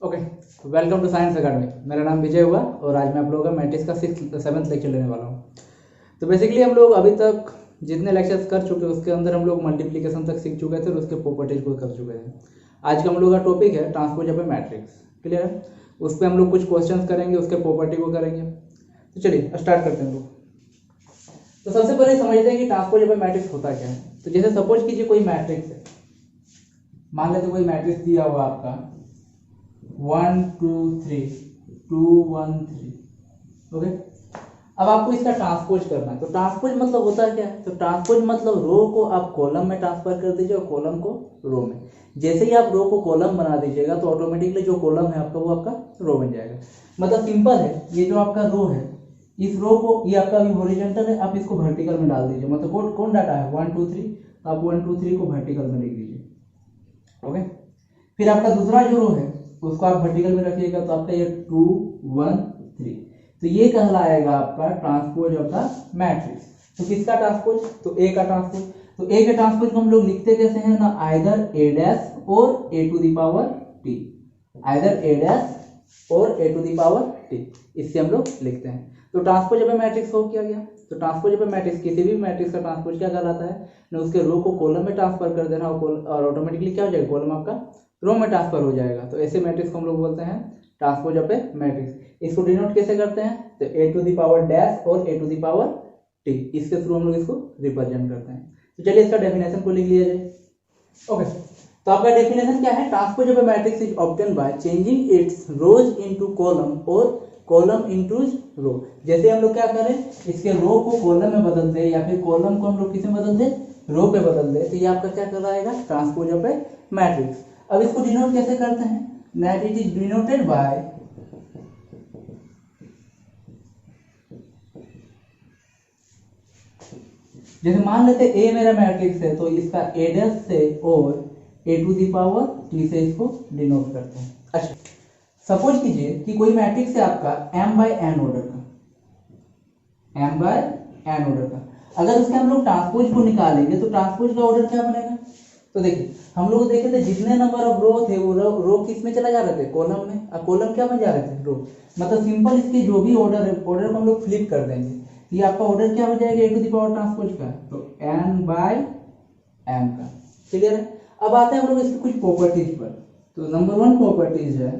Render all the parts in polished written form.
Okay, welcome to science academy. मेरा नाम विजय हुआ और आज मैं आप लोगों का मैट्रिक्स का 7th लेक्चर लेने वाला हूँ। तो बेसिकली हम लोग अभी तक जितने लेक्चर्स कर चुके हैं उसके अंदर हम लोग मल्टीप्लिकेशन तक सीख चुके थे और उसके प्रॉपर्टीज को कर चुके थे। आज का हम लोग का टॉपिक है transpose of A matrix. Clear है? उस पर हम लोग कुछ क्वेश्चन करेंगे, उसके प्रॉपर्टी को करेंगे। तो चलिए स्टार्ट करते हैं हम लोग। तो सबसे पहले समझते हैं कि ट्रांसपोज ऑफ ए मैट्रिक्स होता क्या है। तो जैसे सपोज कीजिए कोई मैट्रिक्स है, मान लेते कोई मैट्रिक्स दिया हुआ आपका 1 2 3 2 1 3। ओके, अब आपको इसका ट्रांसपोज करना है। तो ट्रांसपोज मतलब होता है क्या है? तो ट्रांसपोज मतलब रो को आप कॉलम में ट्रांसफर कर दीजिए और कॉलम को रो में। जैसे ही आप रो को कॉलम बना दीजिएगा तो ऑटोमेटिकली जो कॉलम है आपका वो आपका रो बन जाएगा। मतलब सिंपल है, ये जो आपका रो है, इस रो को, ये आपका अभी हॉरिजॉन्टल है, आप इसको वर्टिकल में डाल दीजिए। मतलब कौन डाटा है 1 2 3, तो आप 1 2 3 को वर्टिकल में लिख दीजिए। ओके, फिर आपका दूसरा जो रो है उसको आप वर्टिकल में रखिएगा, तो आपका ये 2 1 3। तो ये कहलाएगा आपका ट्रांसपोज ऑफ द मैट्रिक्स। तो किसका ट्रांसपोज? तो ए का ट्रांसपोज। तो ए के ट्रांसपोज को हम लोग लिखते कैसे हैं ना, आइदर ए डैश और A to the power T, either A dash और A to the power T, इससे हम लोग लिखते हैं। तो ट्रांसपोज ऑफ ए मैट्रिक्स हो क्या गया? तो ट्रांसपोज ऑफ ए मैट्रिक्स, किसी भी मैट्रिक्स का ट्रांसपोज क्या कहलाता है ना, उसके रो को कॉलम में ट्रांसफर कर देना और ऑटोमेटिकली क्या हो जाएगा, कॉलम आपका रो में ट्रांसफर हो जाएगा। तो ऐसे मैट्रिक्स को हम लोग बोलते हैं ट्रांसपोज ऑफ ए मैट्रिक्स। इसको डिनोट कैसे करते हैं? तो ए टू द पावर डैश और A to the power T, इसके थ्रू हम लोग इसको रिप्रेजेंट करते हैं। तो चलिए इसका डेफिनेशन को लिख लिया जाए। ओके, तो आपका डेफिनेशन क्या है? Transpose of A matrix is obtain by changing it's rose into column और कॉलम इनटू रो। जैसे हम लोग क्या करें, इसके रो को कॉलम में बदल दे या फिर कॉलम को हम लोग किस में बदल दे, रो पे बदल दे, तो ये आपका क्या कहलाएगा, ट्रांसपोज ऑफ ए मैट्रिक्स। अब इसको डिनोट कैसे करते हैं? That it is denoted by जैसे मान लेते ए मेरा मैट्रिक्स है, तो इसका ए डैश से और A to the power T से इसको डिनोट करते हैं। अच्छा, सपोज कीजिए कि कोई मैट्रिक्स है आपका m बाय n ऑर्डर का, m बाय n ऑर्डर का। अगर उसके हम लोग ट्रांसपोज को निकालेंगे तो ट्रांसपोज का ऑर्डर क्या बनेगा? तो देखिए हम लोग देखे थे जितने नंबर ऑफ रो थे वो रो किस में चला जा रहे थे, कॉलम में। अब कॉलम क्या बन जा रहे थे, रो। मतलब सिंपल इसके जो भी ऑर्डर है, ऑर्डर को हम लोग फ्लिप कर देंगे, ये आपका ऑर्डर क्या हो जाएगा, ए टू द पावर ट्रांसपोज का, तो n बाय m का। क्लियर है? अब आते हैं हम लोग इसकी कुछ प्रॉपर्टीज पर। तो नंबर 1 प्रॉपर्टीज है,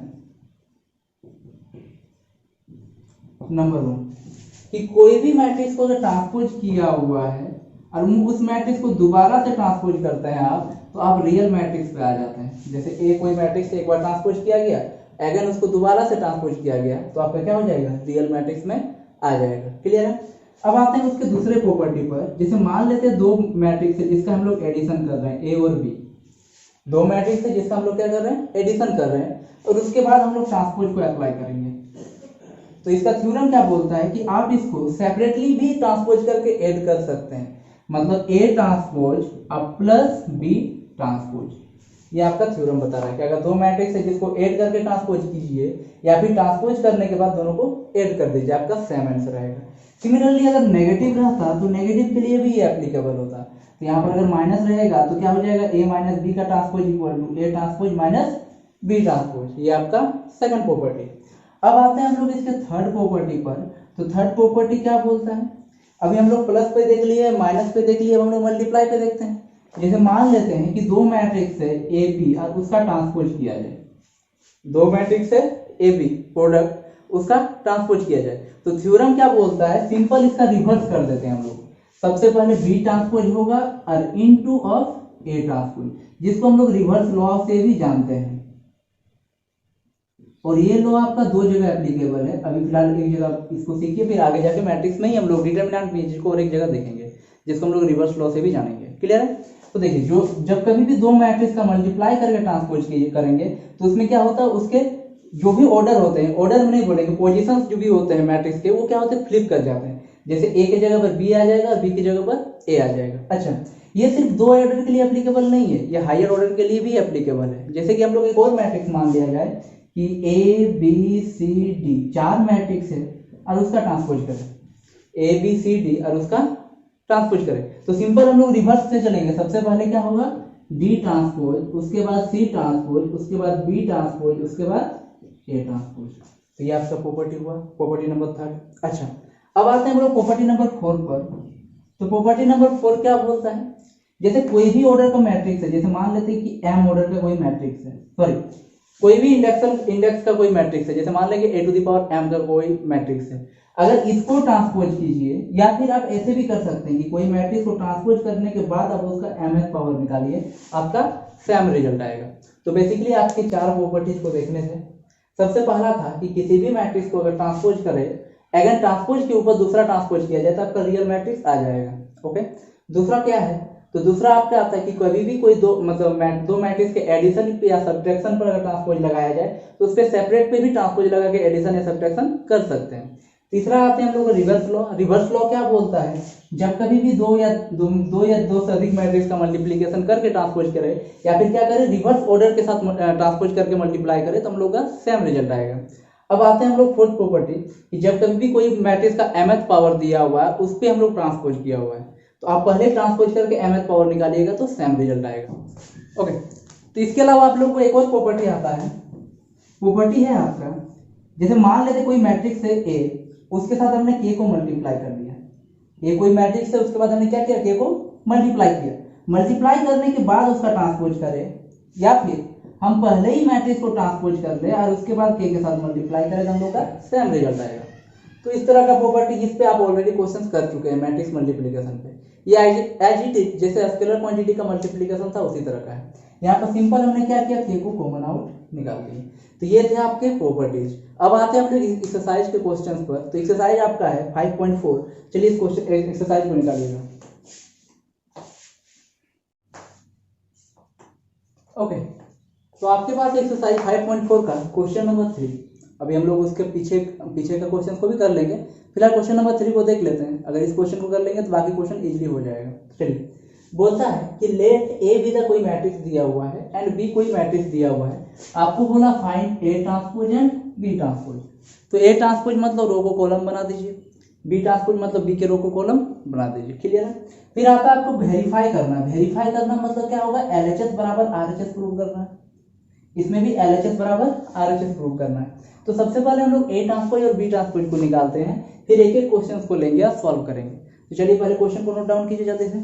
नंबर 1 कि कोई भी मैट्रिक्स को अगर ट्रांसपोज किया हुआ है और उस मैट्रिक्स को दोबारा से ट्रांसपोज करते हैं आप, तो आप रियल मैट्रिक्स पे आ जाते हैं। जैसे ए कोई मैट्रिक्स एक बार ट्रांसपोज किया गया, अगेन उसको दोबारा से ट्रांसपोज किया गया, तो आपका क्या हो जाएगा, रियल मैट्रिक्स में आ जाएगा। क्लियर है? अब आते हैं उसके दूसरे प्रॉपर्टी पर। जैसे मान लेते हैं दो मैट्रिक्स है जिसका हम लोग एडिशन कर रहे हैं, ए और बी। दो मैट्रिक्स है जिसका हम लोग क्या कर रहे हैं, एडिशन कर रहे हैं, और उसके बाद हम लोग ट्रांसपोज को अप्लाई करेंगे। तो इसका थ्योरम क्या बोलता है कि आप इसको सेपरेटली भी ट्रांसपोज करके ऐड कर सकते हैं। मतलब ए ट्रांसपोज अब प्लस बी ट्रांसपोज, ये आपका थ्योरम बता रहा है कि अगर दो मैट्रिक्स है जिसको ऐड करके ट्रांसपोज कीजिए या फिर ट्रांसपोज करने के बाद दोनों को ऐड कर दीजिए, आपका सेम आंसर रहेगा। सिमिलरली अगर नेगेटिव रहता तो नेगेटिव के लिए भी ये एप्लीकेबल होता। तो यहाँ पर अगर माइनस रहेगा तो क्या हो जाएगा, ए माइनस बी का transpose equal to A transpose minus B transpose, ये आपका सेकंड प्रॉपर्टी। अब आते हैं हम लोग इसके थर्ड प्रॉपर्टी पर। तो थर्ड प्रॉपर्टी क्या बोलता है? अभी हम लोग प्लस पे देख लिए, माइनस पे देख लिए, अब हम लोग मल्टीप्लाई पे देखते हैं। जैसे मान लेते हैं कि दो मैट्रिक्स है ए बी और उसका ट्रांसपोज किया जाए, दो मैट्रिक्स है ए बी प्रोडक्ट, उसका ट्रांसपोज किया जाए, तो थ्योरम क्या बोलता है, सिंपल इसका रिवर्स कर देते हैं हम लोग। सबसे पहले बी ट्रांसपोज होगा और इनटू ऑफ ए ट्रांसपोज, जिसको हम लोग रिवर्स लॉ से भी जानते हैं। और ये लॉ आपका दो जगह एप्लीकेबल है। अभी फिलहाल एक जगह इसको सीखिए, फिर आगे जाके मैट्रिक्स में ही हम लोग डिटरमिनेंट में को और एक जगह देखेंगे जिसको हम लोग रिवर्स लॉ से भी जानेंगे। क्लियर है? तो देखिए जो जब कभी भी दो मैट्रिक्स का मल्टीप्लाई करके ट्रांसपोज करेंगे तो उसमें क्या होता है, उसके जो भी ऑर्डर होते हैं, ऑर्डर में नहीं बोलेंगे, पोजीशंस जो भी होते हैं मैट्रिक्स के, वो क्या होते हैं, फ्लिप कर जाते हैं। जैसे ए की जगह पर बी आ जाएगा, बी की जगह पर ए आ जाएगा। अच्छा, ये सिर्फ दो ऑर्डर के लिए एप्लीकेबल नहीं है, ये हायर ऑर्डर के लिए भी एप्लीकेबल है। जैसे कि हम लोग एक और मैट्रिक्स मान लिया जाए कि ए बी सी डी, चार मैट्रिक्स है और उसका ट्रांसपोज करें, ए बी सी डी और उसका ट्रांसपोज करें, तो सिंपल हम लोग रिवर्स से चलेंगे। सबसे पहले क्या होगा, डी ट्रांसपोज, उसके बाद सी ट्रांसपोज, उसके बाद बी ट्रांसपोज, उसके बाद ए ट्रांसपोज। तो ये आपका प्रॉपर्टी हुआ, प्रॉपर्टी नंबर 3। अच्छा, अब आते हैं हम लोग प्रॉपर्टी नंबर 4 पर। तो प्रॉपर्टी नंबर 4 क्या बोलता है, जैसे कोई भी ऑर्डर का मैट्रिक्स है, जैसे मान लेते हैं कि m ऑर्डर का कोई मैट्रिक्स है, सॉरी कोई भी इंडेक्स का कोई मैट्रिक्स है, जैसे मान लेंगे a⁴m का कोई मैट्रिक्स है, अगर इसको ट्रांसपोज कीजिए, या फिर आप ऐसे भी कर सकते हैं कि कोई मैट्रिक्स को ट्रांसपोज करने के बाद आप उसका mth पावर निकालिए, आपका सेम रिजल्ट आएगा। तो बेसिकली आपके 4 प्रॉपर्टीज को देखने से सबसे पहला था कि किसी भी मैट्रिक्स को अगर ट्रांसपोज करें, अगर ट्रांसपोज के ऊपर दूसरा ट्रांसपोज किया जाए तो आपका रियल मैट्रिक्स आ जाएगा। ओके, दूसरा क्या है, तो दूसरा आपका आता है कि कभी भी कोई दो मैट्रिक्स के एडिशन पे या सब्ट्रैक्शन पर अगर ट्रांसपोज लगाया जाए तो उस पर सेपरेट पे भी ट्रांसपोज लगा के एडिशन या सब्ट्रैक्शन कर सकते हैं। तीसरा आते हैं हम लोग रिवर्स लॉ। रिवर्स लॉ क्या बोलता है, जब कभी भी दो या दो से अधिक मैट्रिक्स का मल्टीप्लिकेशन करके ट्रांसपोज करें, या फिर क्या करें रिवर्स ऑर्डर के साथ ट्रांसपोज करके मल्टीप्लाई करें, तो हम लोग का सेम रिजल्ट आएगा। अब आते हैं हम लोग फोर्थ प्रॉपर्टी कि जब कभी भी कोई मैट्रिक्स का mth पावर दिया हुआ है उस पर हम लोग ट्रांसपोज किया हुआ है, तो आप पहले ट्रांसपोज करके mth पावर निकालिएगा तो सेम रिजल्ट आएगा। ओके, तो इसके अलावा आप लोग को एक और प्रॉपर्टी आता है, प्रॉपर्टी है आपका, जैसे मान लेते कोई मैट्रिक्स है A, उसके साथ हमने k को मल्टीप्लाई कर दिया। ये कोई मैट्रिक्स है, उसके बाद हमने क्या किया, k को मल्टीप्लाई किया। मल्टीप्लाई करने के बाद उसका ट्रांसपोज करें, या फिर हम पहले ही मैट्रिक्स को ट्रांसपोज कर ले और उसके बाद k के साथ मल्टीप्लाई करें तो हम लोग का सेम रिजल्ट आएगा। तो इस तरह का प्रॉपर्टी, इस पे आप ऑलरेडी क्वेश्चंस कर चुके हैं मैट्रिक्स मल्टीप्लिकेशन पे। ये एज इट इज जैसे स्केलर क्वांटिटी का मल्टीप्लिकेशन था उसी तरह का है। यहाँ पर सिंपल हमने क्या किया, k को कॉमन आउट निकाल दिए। तो ये थे आपके प्रॉपर्टीज। अब आते हैं हम लोग एक्सरसाइज के क्वेश्चंस पर। तो एक्सरसाइज आपका है 5.4। चलिए इस क्वेश्चन एक्सरसाइज को निकालिएगा। ओके, तो आपके पास एक्सरसाइज 5.4 का क्वेश्चन नंबर 3। अभी हम लोग उसके पीछे का क्वेश्चन को भी कर लेंगे। फिलहाल क्वेश्चन नंबर 3 को देख लेते हैं। अगर इस क्वेश्चन को कर लेंगे तो बाकी क्वेश्चन इजीली हो जाएगा। चलिए, बोलता है कि लेट ए बी द कोई मैट्रिक्स दिया हुआ है एंड बी कोई मैट्रिक्स दिया हुआ है। आपको बोला find A transpose and B transpose. तो ए ट्रांसपोज मतलब रो को कॉलम बना दीजिए, बी ट्रांसपोज मतलब बी के रो को कॉलम बना दीजिए। क्लियर है। फिर आता है आपको वेरीफाई करना। वेरीफाई करना मतलब क्या होगा, LHS बराबर RHS प्रूव करना है। इसमें भी LHS बराबर RHS प्रूव करना है। तो सबसे पहले हम लोग ए ट्रांसपोज और बी ट्रांसपोज को निकालते हैं, फिर एक एक क्वेश्चन को लेंगे और सॉल्व करेंगे। तो चलिए पहले क्वेश्चन को नोट डाउन कीजिए जल्दी से।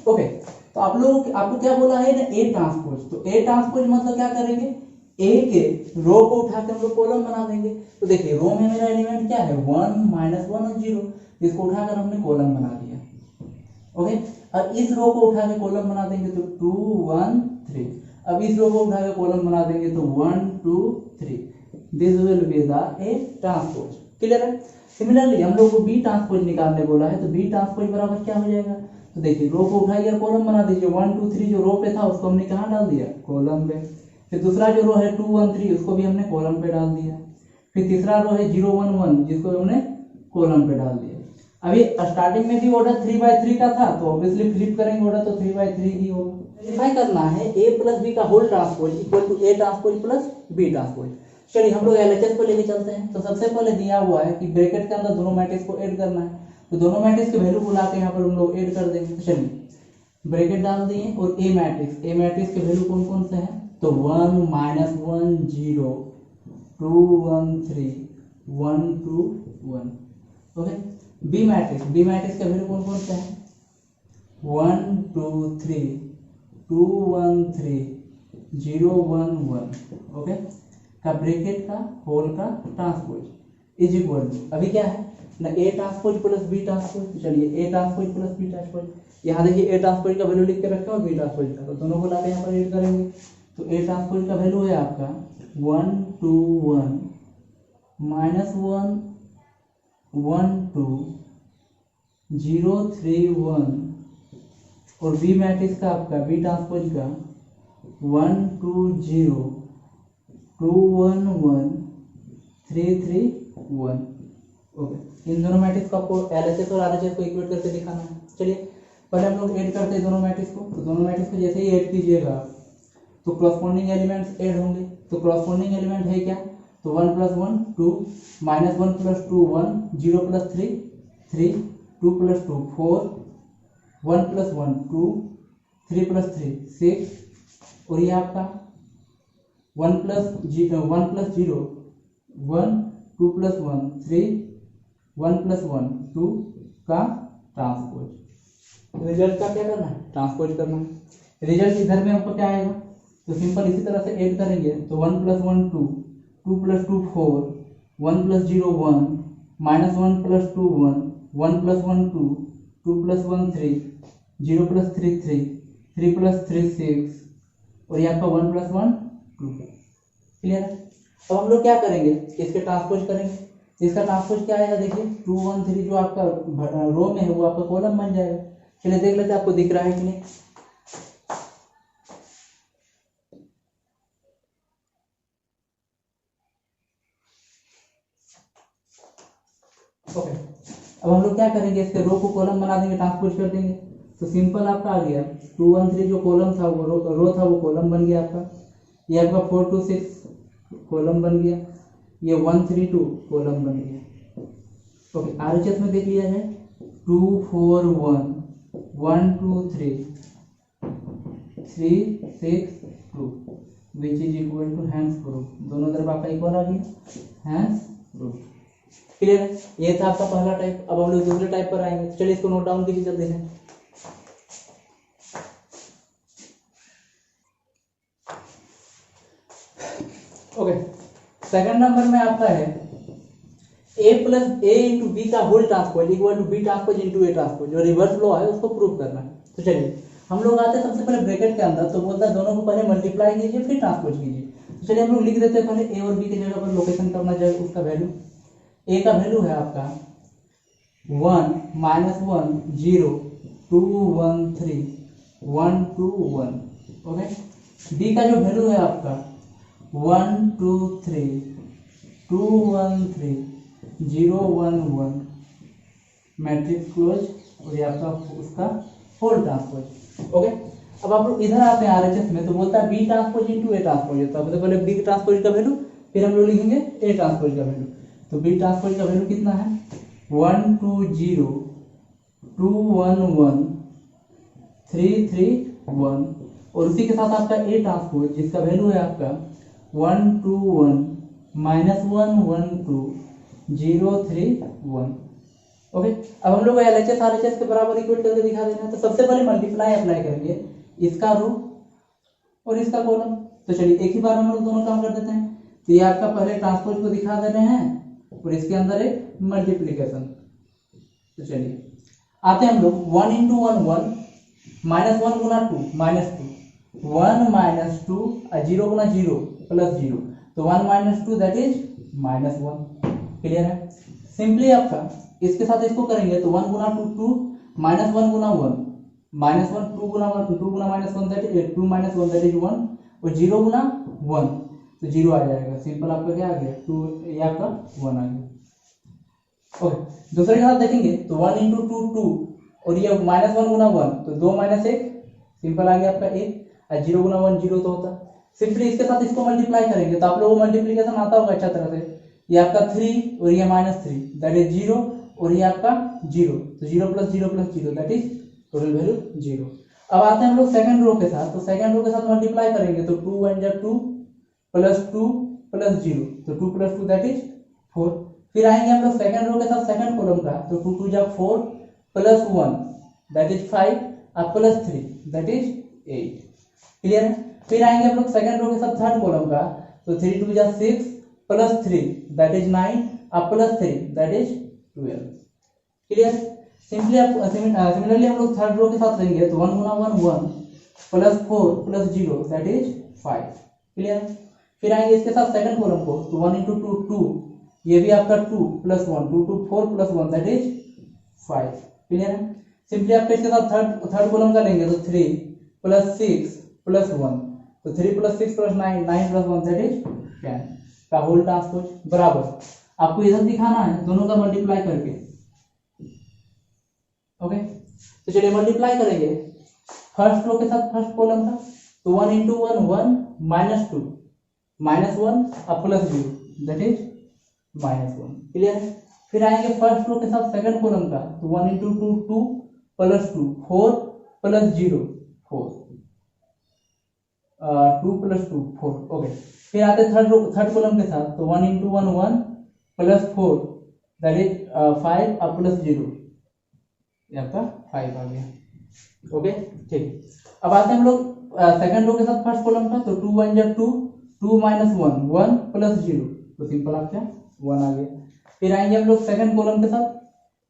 ओके, तो आपको क्या बोला है ना, ए ट्रांसपोज। तो ए ट्रांसपोज मतलब क्या करेंगे, ए के रो को उठा के हम लोग कॉलम बना देंगे। तो देखिए रो में मेरा एलिमेंट क्या है, 1 -1 और 0। इसको उठाकर हमने कॉलम बना दिया। ओके, अब इस रो को उठा के कॉलम बना देंगे तो 2 1 3। अब इस रो को उठा के कॉलम बना देंगे तो 1 2 3। This will be the A transpose. Clear है। सिमिलरली हम लोग को बी ट्रांसपोज निकालने बोला है, तो बी ट्रांसपोज बराबर क्या हो जाएगा, तो देखिए रो को उठाइए और कॉलम बना दीजिए। 1 2 3 जो रो पे था उसको हमने कहाँ डाल दिया, कॉलम पे। फिर दूसरा जो रो है 2 1 3 उसको भी हमने कॉलम पे डाल दिया। फिर तीसरा रो है 0 1 1 जिसको हमने कॉलम पे डाल दिया। अभी स्टार्टिंग में भी ऑर्डर 3/3 का था, तो ऑब्वियसली फ्लिप करेंगे ऑर्डर तो 3/3 ही होगा। वेरीफाई करना है a प्लस बी का whole transpose equal to a transpose plus b transpose. चलिए हम लोग LHS को लेके चलते हैं। तो सबसे पहले दिया हुआ है कि ब्रैकेट के अंदर दोनों मैट्रिक्स को ऐड करना है, तो दोनों मैट्रिक्स के वैल्यू बुला के यहाँ पर हम लोग ऐड कर देंगे। तो चलिए ब्रैकेट डाल दिए और ए मैट्रिक्स के वैल्यू कौन कौन से हैं, तो 1 -1 0 2 1 3 1 2 1। ओके, बी मैट्रिक्स के वैल्यू कौन कौन से हैं, 1 2 3 2 1 3 0 1 1। ओके, का ब्रैकेट का होल का ट्रांसपोज इज इक्वल टू, अभी क्या है ना, A transpose plus B transpose. चलिए A transpose plus B transpose, यहाँ देखिए ए ट्रांसपोज का वैल्यू लिख के रखे और बी ट्रांसपोज का, तो दोनों को लाके यहाँ पर ऐड करेंगे। तो ए ट्रांसपोज का वैल्यू है आपका 1 2 1 -1 1 2 0 3 1। और बी मैट्रिक्स का आपका बी ट्रांसपोज का 1 2 0 2 1 1 3 3 1। ओके, इन दोनों मैट्रिक्स को आपको LHS और RHS को इक्वेट करके दिखाना है। चलिए पहले हम लोग ऐड करते हैं दोनों मैट्रिक्स को। तो दोनों मैट्रिक्स को जैसे ही ऐड कीजिएगा तो करस्पॉन्डिंग एलिमेंट्स ऐड होंगे। तो करस्पॉन्डिंग एलिमेंट है क्या, तो 1 + 1 2 -1 + 2 1 0 + 3 3 2 + 2 4 1 + 1 2, 3 + 3 6, और ये आपका 1 + 0 1, 2 + 1 3, 1 + 1 2 का ट्रांसपोज। रिजल्ट का क्या करना है, ट्रांसपोज करना है। रिजल्ट इधर में हमको क्या आएगा, तो सिंपल इसी तरह से ऐड करेंगे तो 1 + 1 2, 2 + 2 4, 1 + 0 1, -1 + 2 1, 1 + 1 2, 2 + 1 3, 0 + 3 3, 3 + 3 6, और ये आपका 1 + 1 2। क्लियर। अब हम लोग क्या करेंगे, इसके ट्रांसपोज करेंगे। इसका ट्रांसपोज क्या आएगा, देखिए 2 1 3 जो आपका रो में है वो आपका कॉलम बन जाएगा। चलिए देख लेते हैं आपको दिख रहा है कि नहीं। ओके, अब हम लोग क्या करेंगे, इसके रो को कॉलम बना देंगे, ट्रांसपोज कर देंगे। तो सिंपल आपका आ गया 2 1 3 जो कॉलम था वो रो था वो कॉलम बन गया आपका। ये आपका 4 2 6 कॉलम बन गया, ये 1 3 2 कॉलम बन गया। ओके, आरएचएस में देख लिया जाए 2 4 1 1 2 3 3 6 2 which is equal to hence proof. दोनों तरफ आपका इक्वल आ गया, हैंड्स प्रूफ। क्लियर है, ये था आपका पहला टाइप। अब हम लोग दूसरे टाइप पर आएंगे। चलिए इसको नोट डाउन कीजिए, जल्दी से। ओके, सेकंड नंबर में आपका है a + a × b का whole transpose equal to b transpose × a transpose. जो रिवर्स लॉ है उसको प्रूव करना है। तो चलिए हम लोग आते हैं सबसे पहले ब्रैकेट के अंदर, तो बोलता है दोनों को पहले मल्टीप्लाई कीजिए फिर ट्रांसपोज कीजिए। तो चलिए हम लोग लिख देते हैं पहले a और b की जगह पर लोकेशन करना चाहिए उसका वैल्यू। a का वैल्यू है आपका 1 -1 0 2 1 3 1 2 1। ओके, b का जो वैल्यू है आपका 1 2 3 2 1 3 0 1 1 मैट्रिक्स क्लोज, और ये आपका उसका होल ट्रांसपोज। ओके, अब आप लोग इधर आते हैं आरएचएस में, तो बोलता है बी ट्रांसपोज × ए ट्रांसपोज होता है। पहले बी ट्रांसपोज का वैल्यू फिर हम लोग लिखेंगे ए ट्रांसपोज का वैल्यू। तो बी ट्रांसपोज का वैल्यू कितना है 1 2 0 2 1 1 3 3 1, और उसी के साथ आपका ए ट्रांसपोज जिसका वैल्यू है आपका 1 2 1 -1 1 2 0 3 1। ओके, अब हम लोग एलएचएस आरएचएस के बराबर इक्वल करके दिखा देना है। तो सबसे पहले मल्टीप्लाई अप्लाई करेंगे, इसका रो और इसका कॉलम। तो चलिए एक ही बार हम लोग दोनों काम कर देते हैं। तो ये आपका पहले ट्रांसपोज को दिखा दे रहे हैं और इसके अंदर एक मल्टीप्लीकेशन। तो चलिए आते हैं हम लोग 1 × 1 1 -1 × 2 -2 1 -2 0 × 0 +0, तो 1 - 2 दैट इज -1। क्लियर है। सिंपली आपका इसके साथ इसको करेंगे तो 1 × 2 2 -1 × 1 -1 2 × 1 2 × -1 दैट इज 2 - 1 दैट इज 1, और 0 × 1 तो 0 आ जाएगा। सिंपल आपका क्या आ गया 2, ये आपका 1 आ गया। ओके, दूसरे के साथ देखेंगे तो 1 × 2 2, और ये -1 × 1 तो 2 - 1 सिंपल आ गया आपका 1, और 0 × 1 0 तो होता। सिंपली इसके साथ इसको मल्टीप्लाई करेंगे तो आप लोगों को मल्टीप्लीकेशन आता होगा अच्छा तरह से। ये आपका 3 और ये -3 दैट इज 0, और ये आपका 0, तो 0 + 0 + 0 दैट इज टोटल वैल्यू 0। अब आते हैं हम लोग सेकंड रो के साथ। तो सेकंड रो के साथ मल्टीप्लाई करेंगे तो 2 1 + 2 + 2 + 0, तो 2 + 2 दैट इज 4। फिर आएंगे हम लोग सेकंड रो के साथ सेकंड कॉलम का, तो 2 2 = 4 + 1 दैट इज 5 और +3 दैट इज 8। क्लियर है। फिर आएंगे हम लोग सेकंड रो के साथ थर्ड कॉलम का, तो 3 2 = 6 + 3 दैट इज 9 और +3 दैट इज 12। क्लियर। सिंपली आप सिमिलरली हम लोग थर्ड रो के साथ लेंगे तो 1 × 1 1 +4 + 0 दैट इज 5। क्लियर। फिर आएंगे इसके साथ सेकंड कॉलम को, तो 1 × 2 2, ये भी आपका 2 + 1 2 2 4 + 1 दैट इज 5। क्लियर है। सिंपली आपके इसके साथ थर्ड कॉलम का लेंगे तो 3 + 6 + 1, तो 3 + 6 + 9 9 + 1 दैट इज 10 का होल ट्रांसपोज बराबर आपको इधर दिखाना है दोनों का मल्टीप्लाई करके। ओके, तो चलिए मल्टीप्लाई करेंगे फर्स्ट रो के साथ फर्स्ट कॉलम का, तो 1 × 1 1 -2 -1 और +0 दैट इज -1। क्लियर है। फिर आएंगे फर्स्ट रो के साथ सेकंड कॉलम का, तो 1 × 2 2 प्लस 2 4 प्लस 0 4 2 प्लस 2 4 ओके। फिर आते थर्ड कॉलम के साथ, तो 1 इंटू 1 1 प्लस 4 दैट इज 5 और प्लस 0 आपका 5 आ गया। ओके ठीक। अब आते हैं हम लोग सेकंड रो के साथ फर्स्ट कॉलम का, तो 2 1 जा 2 2 माइनस 1 1 प्लस 0, तो सिंपल आपका 1 आ गया। फिर आएंगे हम लोग सेकंड कॉलम के साथ,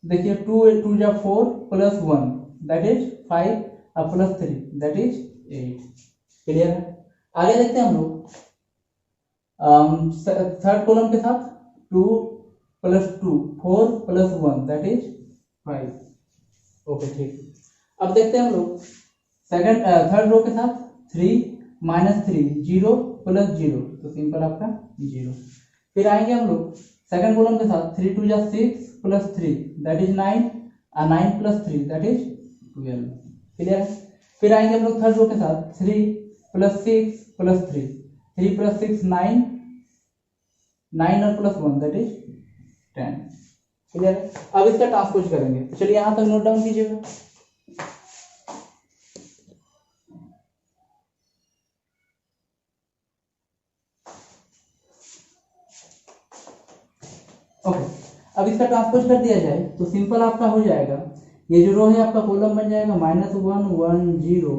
देखिए 2 2 जा 4 प्लस 1 दैट इज 5 और प्लस 3 दैट इज 8। क्लियर है। आगे देखते हैं हम लोग थर्ड कॉलम के साथ 2 plus 2 4 plus 1 that is 5। Okay ठीक। अब देखते हैं हम लोग सेकंड थर्ड रो के साथ 3 माइनस 3 0 प्लस 0, तो सिंपल आपका 0। फिर आएंगे हम लोग सेकंड कॉलम के साथ 3 2 जा 6 प्लस 3 दैट इज 9 और 9 प्लस 3 दैट इज 12। क्लियर है। फिर आएंगे हम लोग थर्ड रो के साथ 3 प्लस 6 प्लस 3 3 प्लस 6 9 9 और प्लस 1 दैट इज 10। क्लियर है। अब इसका ट्रांसपोज करेंगे, चलिए यहां तक नोट डाउन कीजिएगा। ओके अब इसका ट्रांसपोज कर दिया जाए तो सिंपल आपका हो जाएगा, ये जो रो है आपका कॉलम बन जाएगा -1 1 0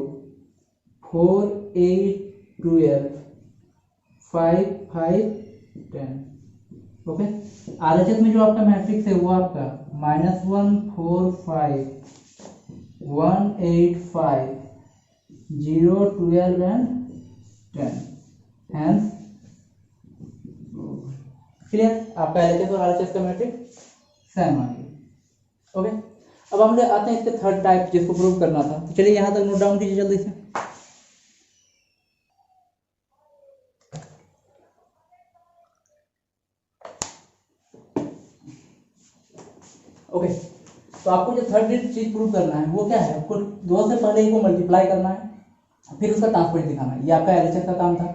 4 8 12 5 5 10। ओके आरएचएस में जो आपका मैट्रिक्स है वो आपका -1 4 5 1 8 5 0 12 एंड 10 हैंस। क्लियर। आपका एलएचएस और आरएचएस का मैट्रिक्स सेम आ गया। ओके अब हम लोग आते हैं इसके थर्ड टाइप जिसको प्रूव करना था, तो चलिए यहां तक नोट डाउन कीजिए जल्दी से। ओके तो आपको जो थर्ड चीज प्रूव करना है वो क्या है, आपको 2 से पहले ही को मल्टीप्लाई करना है, फिर उसका ट्रांसपोज दिखाना है। ये आपका एलएचएस का काम था।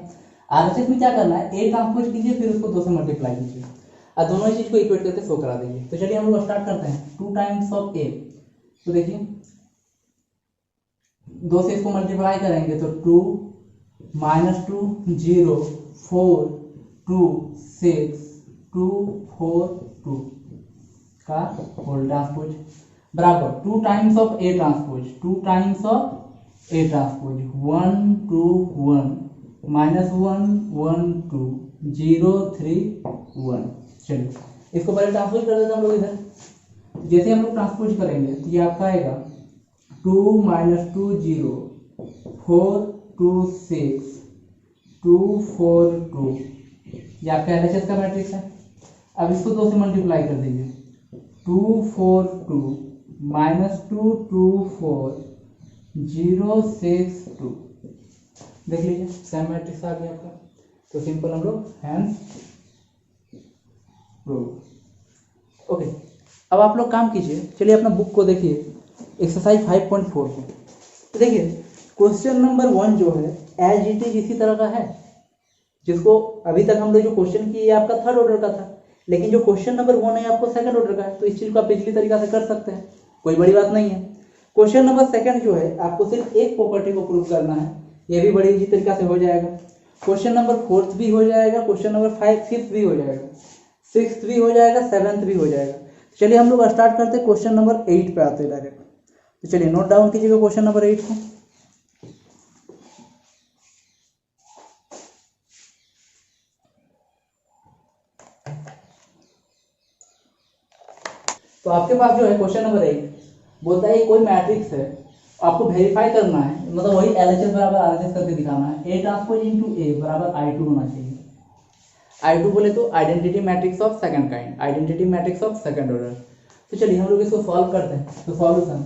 आरएचएस में क्या करना है, ए ट्रांसपोज कीजिए फिर उसको 2 से मल्टीप्लाई कीजिए और दोनों ही चीज को इक्वेट करके शो करा दीजिए। तो चलिए हम लोग स्टार्ट करते हैं 2 टाइम्स ऑफ ए। तो देखिए 2 से इसको मल्टीप्लाई करेंगे तो 2 -2 0 4 2 6 2 4 2 का होल ट्रांसपोज बराबर 2 times of A transpose 2 times of A transpose 1 2 1 -1 1 2 0 3 1। चलिए इसको पहले ट्रांसपोज कर देते हैं हम लोग इधर। जैसे हम लोग ट्रांसपोज करेंगे तो ये आपका आएगा 2 -2 0 4 2 6 2 4 2। ये आपका एलएचएस का मैट्रिक्स है। अब इसको 2 से मल्टीप्लाई कर दीजिए 2 4 2 -2 2 4 0 6 2। देख लीजिए सेम मैट्रिक्स आ गया आपका। तो सिंपल हम लोग हैंस प्रूव। ओके अब आप लोग काम कीजिए, चलिए अपना बुक को देखिए एक्सरसाइज 5.4 को। तो देखिए क्वेश्चन नंबर 1 जो है एज इट इज इसी तरह का है, जिसको अभी तक हम लोग जो क्वेश्चन किए आपका थर्ड ऑर्डर का था, लेकिन जो क्वेश्चन नंबर 1 है आपको सेकंड ऑर्डर का है, तो इस चीज को आप पिछली तरीका से कर सकते हैं, कोई बड़ी बात नहीं है। क्वेश्चन नंबर 2 जो है आपको सिर्फ एक प्रॉपर्टी को प्रूव करना है, ये भी बड़ी इजी तरीका से हो जाएगा। क्वेश्चन नंबर 4 भी हो जाएगा, क्वेश्चन नंबर 5 भी हो जाएगा, 6 भी हो जाएगा, 7 भी हो जाएगा। चलिए हम लोग स्टार्ट करते हैं क्वेश्चन नंबर 8 पे आते हैं डायरेक्ट। तो चलिए नोट डाउन कीजिएगा क्वेश्चन नंबर 8 को। तो आपके पास जो है क्वेश्चन नंबर 8 बोलता है कोई मैट्रिक्स है, आपको वेरीफाई करना है, मतलब वही एलएचएस बराबर आरएचएस करके दिखाना है। ए ट्रांसपोज इनटू ए बराबर I2 होना चाहिए। I2 बोले तो identity matrix of second kind, identity matrix of second order. तो चलिए हम लोग इसको सॉल्व करते हैं। तो सॉल्यूशन,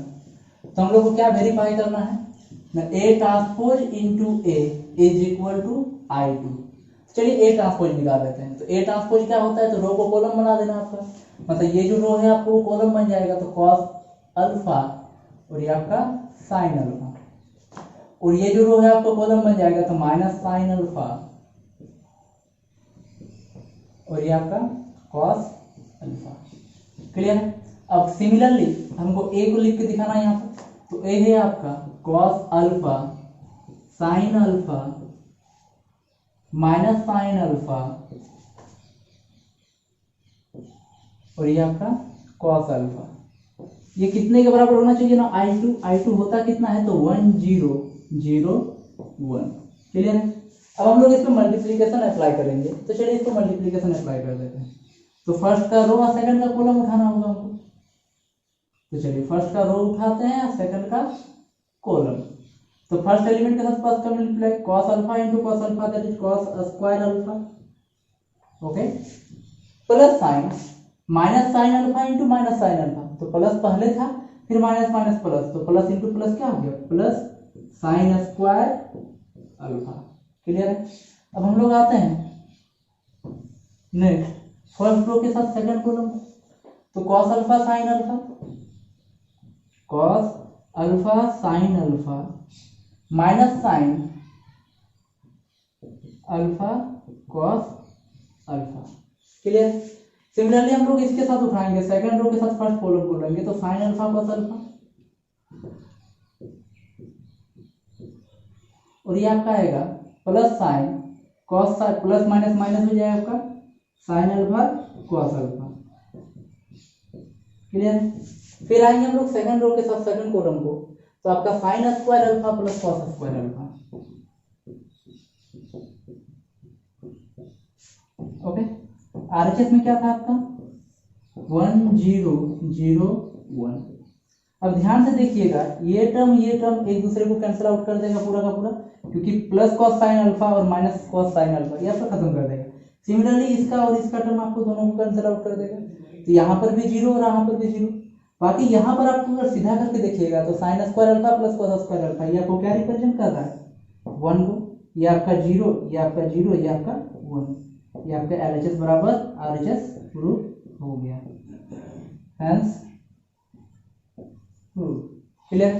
तो हम लोग को क्या वेरीफाई करना है, A transpose into A is equal to I2। चलिए ए ट्रांसपोज निकाल लेते हैं। तो ए ट्रांसपोज क्या होता है, तो रो को कॉलम बना देना आपका, मतलब ये जो रो है आपको कॉलम बन जाएगा, तो कॉस अल्फा और ये आपका साइन अल्फा, और ये जो रो है आपको कॉलम बन जाएगा तो माइनस साइन अल्फा और ये आपका कॉस अल्फा। क्लियर है। अब सिमिलरली हमको ए को लिख के दिखाना है यहाँ पर, तो ये है आपका cos alpha sine alpha minus sine alpha और ये आपका कॉस अल्फा। ये कितने के बराबर होना चाहिए ना, I2 होता कितना है तो 1 0 0 1। क्लियर है। अब हम लोग इस पे मल्टीप्लीकेशन अप्लाई करेंगे, तो चलिए इसको मल्टीप्लीकेशन अप्लाई कर देते हैं। तो फर्स्ट का रो और सेकंड का कॉलम उठाना होगा हमको, तो चलिए फर्स्ट का रो उठाते हैं, सेकंड का कॉलम। तो फर्स्ट एलिमेंट के साथ फर्स्ट का multiply cos alpha into cos alpha that is cos square alpha, okay, plus sign minus sine alpha into minus sine alpha. तो प्लस पहले था, फिर माइनस माइनस प्लस, तो प्लस इनटू प्लस क्या हो गया, plus sine square alpha. Clear है। अब हम लोग आते हैं नेक्स्ट फर्स्ट रो के साथ सेकंड कॉलम, तो cos alpha sign alpha, cos alpha sine alpha minus sign alpha cos alpha. Clear. Similarly हम लोग इसके साथ उठाएंगे, सेकंड रो के साथ फर्स्ट कॉलम को लेंगे, तो साइन अल्फा cos अल्फा, और ये आपका आएगा plus sine cos sine, plus minus minus हो जाएगा आपका sine alpha cos alpha. Clear. फिर आएंगे हम लोग सेकंड रो के साथ सेकंड कॉलम को, तो आपका sine square alpha plus cos square alpha, okay. RHS में क्या था आपका 1 0 0 1। अब ध्यान से देखिएगा, ये टर्म एक दूसरे को कैंसिल आउट कर देगा पूरा का पूरा, क्योंकि प्लस cos साइन अल्फा और माइनस cos साइन अल्फा ये आपका खत्म कर देगा। सिमिलरली इसका और इसका टर्म आपको दोनों को कैंसिल आउट कर देगा, तो यहाँ पर भी 0 और यहाँ पर भी 0। बाकी यहाँ पर आपको अगर सीधा करके देखिएगा तो sine square alpha plus cos square alpha ये आपको क्या रिप्रेजेंट कर रहा है 1 को, ये आपका 0, ये आपका 0, ये आपका 1, ये आपका LHS बराबर RHS प्रूफ हो गया, हेंस प्रूफ। क्लियर।